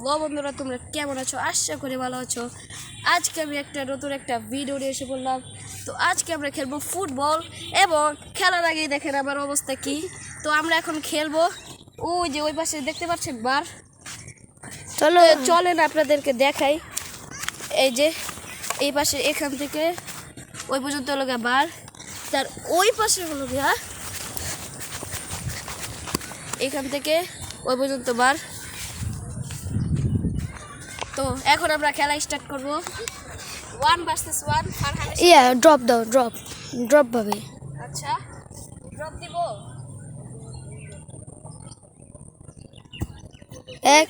Hello বন্ধুরা, তোমরা কেমন আছো? আশা করি ভালো আছো। আজকে আমি নতুন একটা ভিডিও নিয়ে এসে বললাম। তো আজকে আমরা খেলবো ফুটবল, এবং খেলার আগেই দেখেন আমার অবস্থা কি। তো আমরা এখন খেলবো। ওই যে ওই পাশে দেখতে পাচ্ছেন বার। চলেন আপনাদেরকে দেখাই। এই যে এই পাশে এখান থেকে ওই পর্যন্ত হলো গিয়া বার, তার ওই পাশে হলো গিয়া এখান থেকে ওই পর্যন্ত বার। তো এখন আমরা খেলা স্টার্ট করব। 1 ভার্সেস 1। ড্রপ দাও, ড্রপ ভাবে। আচ্ছা, ড্রপ দিব। এক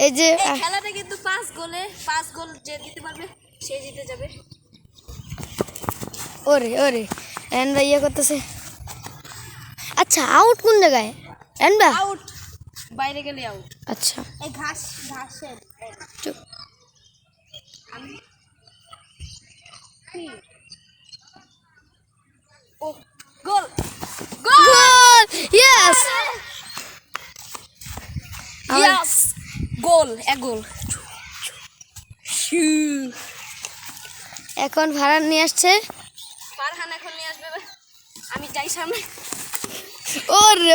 এই যে এই খেলাটা কিন্তু 5 গোল যে দিতে পারবে সে জিতে যাবে। ওরে এন্ড ইয়ে করতেছে। আচ্ছা, আউট কোন জায়গায়? এন্ড আউট, বাইরে গেলে আউট। আচ্ছা, এই ঘাসের ও গোল গোল! ইয়েস ইয়েস, গোল, এক গোল। এখন ভাড়া নিয়ে আসছে। ফারহান এখন নিয়ে আসবে। আমি যাই সামনে। ওরে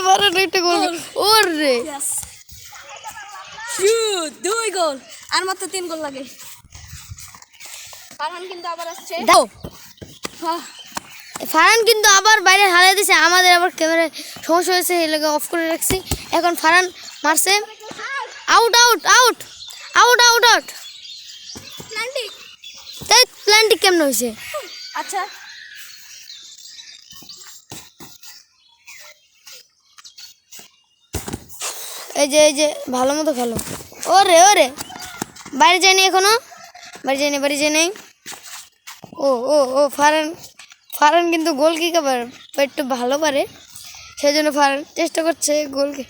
ভাড়া একটা গোল। ওরে দুই গোল, আর মাত্র 3 গোল লাগে। ফারহান কিন্তু আবার আসছে। দাও। ফারহান কিন্তু আবার বাইরে হারিয়ে দিয়েছে। আমাদের আবার ক্যামেরায় সমস্যা হয়েছে, এই লাগে অফ করে রাখছি। এখন ফারহান মারছে। Out out out out out out তাই প্ল্যানটি কেমন হয়েছে? আচ্ছা, এই যে ভালো মতো খেলো। ওরে বাইরে যায়নি এখনো, বাড়ি যায়নি। ও ফারহান কিন্তু গোল কি খাবার একটু ভালো পারে, সেই জন্য ফারহান চেষ্টা করছে গোলকে।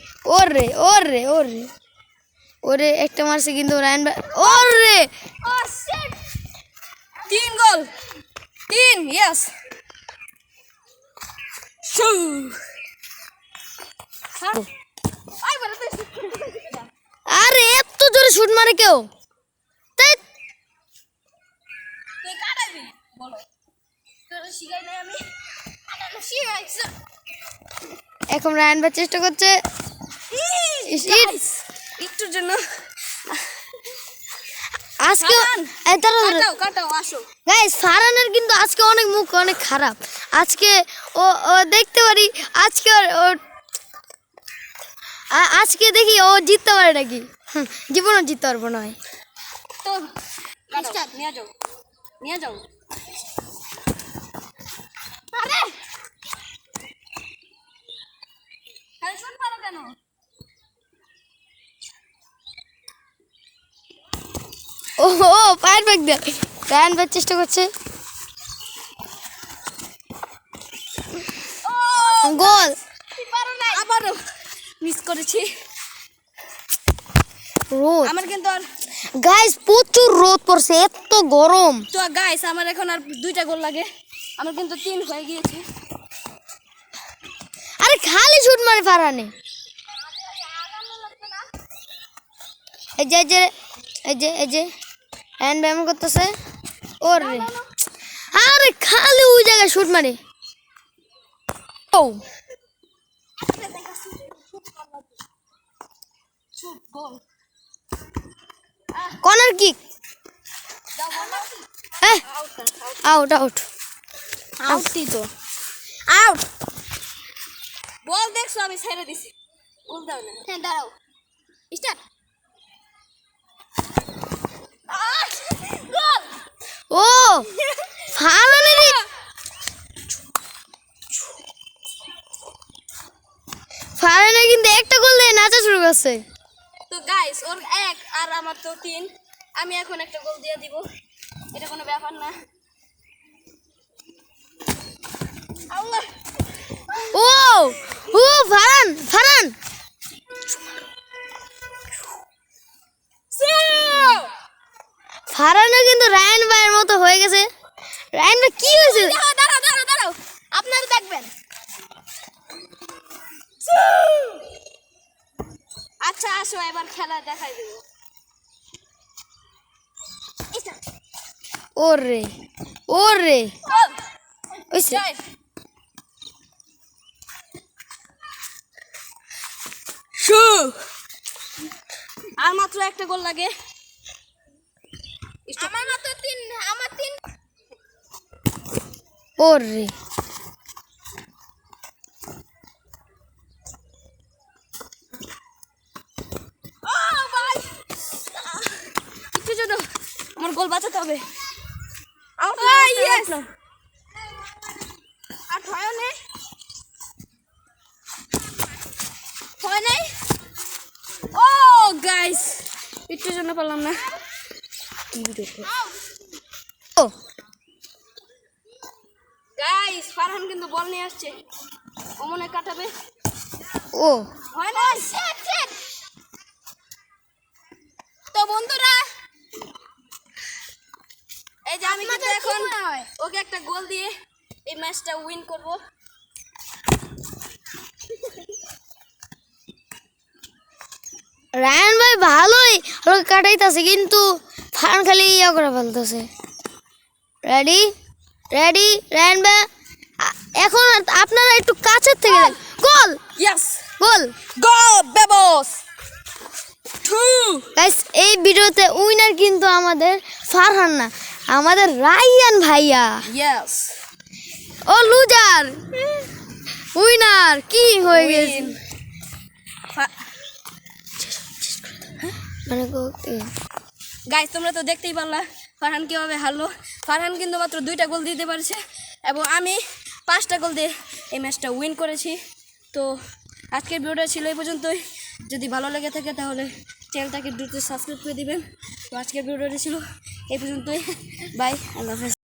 ওরে একটা মারছে কিন্তু রায়ন ভাই। ওরে 3 গোল, 3। ইয়েস, আরে এত জোরে শুট মারে কেউ? এখন রায়ন ভাই চেষ্টা করছে একটুর জন্য। আজকে কাটাও আসো। গাইস, ফারহানের কিন্তু আজকে মুখ অনেক খারাপ। আজকে ও দেখতে পারি আজকে দেখি ও জিততে পারে নাকি। জীবনও জিততে পারবো না। তো নিয়ে যাও। আরে শুট মারো কেন? ও পায়ের ব্যাগ দেয়। রায়ন ভাই চেষ্টা করছে। গোল, আবারও মিস করেছি। রোদ আমার কিন্তু আর গাইস প্রচুর রোদ পড়ছে, এত গরম। তো গাইস, আমার এখন আর 2টা গোল লাগে। আমার কিন্তু 3 হয়ে গিয়েছে। আরে খালি শুট মারে ফারহানে। এই যে এন্ড ব্যায়াম করতেছে। ওরে আরে খালি ওই জায়গায় শুট মারে। ও কর্নার কিক। আউট আউটই তো আউট। বল দেখছো, আমি ছেড়ে দিছি। গোল দাও না। হ্যাঁ, দাঁড়াও। স্টার্ট। গোল। ও ফারহানে কিন্তু একটা গোল দিয়ে নাচা শুরু করছে। তো গাইস, ওর 1 আর আমার তো 3। আমি এখন একটা গোল দিয়ে দিব, এটা কোনো ব্যাপার না। আল্লাহ, ও ফারহান ফারহানও কিন্তু রায়ন ভাইয়ের মতো হয়ে গেছে। রায়ন ভাই কি হয়েছে? দাঁড়াও, আপনারা দেখবেন। আচ্ছা আসো এবার খেলা দেখাই দেবো। ওরে ওরে ওইসে জয়। শু আর মাত্র একটা গোল লাগে। আমার মাত্র তিন, আমার তিন। ওরে ও ভাই একটু জন্য আমার গোল বাঁচাতে হবে। আর ভয় নেই, ভয় নেই। ও গাইস একটু জন্য পারলাম না। ও গাইস ফারহান কিন্তু বল নিয়ে আসছে, ও মনে হয় কাটাবে। ও হয় না তো বন্ধুরা, এই যে আমি কিন্তু এখন ওকে একটা গোল দিয়ে এই ম্যাচটা উইন করব। রায়ান ভাই ভালোই ভালো কাটাইতেছে, কিন্তু ফান খালি ইয়া করে ফেলতেছে। রেডি রেডি রায়ান ভাই, এখন আপনারা একটু কাছের থেকে গোল ইয়েস গোল। গোল বেবস টু। গাইস এই ভিডিওতে উইনার কিন্তু আমাদের ফারহান না, আমাদের রায়ান ভাইয়া। ইয়েস ও লুজার উইনার কি হয়ে গেছে মানে গাইস তোমরা তো দেখতেই পারলা ফারহান কিভাবে হারলো। ফারহান কিন্তু মাত্র 2টা গোল দিতে পারছে এবং আমি 5টা গোল দিয়ে এই ম্যাচটা উইন করেছি। তো আজকের ভিডিওটা ছিল এই পর্যন্তই। যদি ভালো লেগে থাকে তাহলে চ্যানেলটাকে দ্রুত সাবস্ক্রাইব করে দিবেন। তো আজকের ভিডিওটা ছিল এই পর্যন্তই। বাই, আল্লাহ হাফেজ।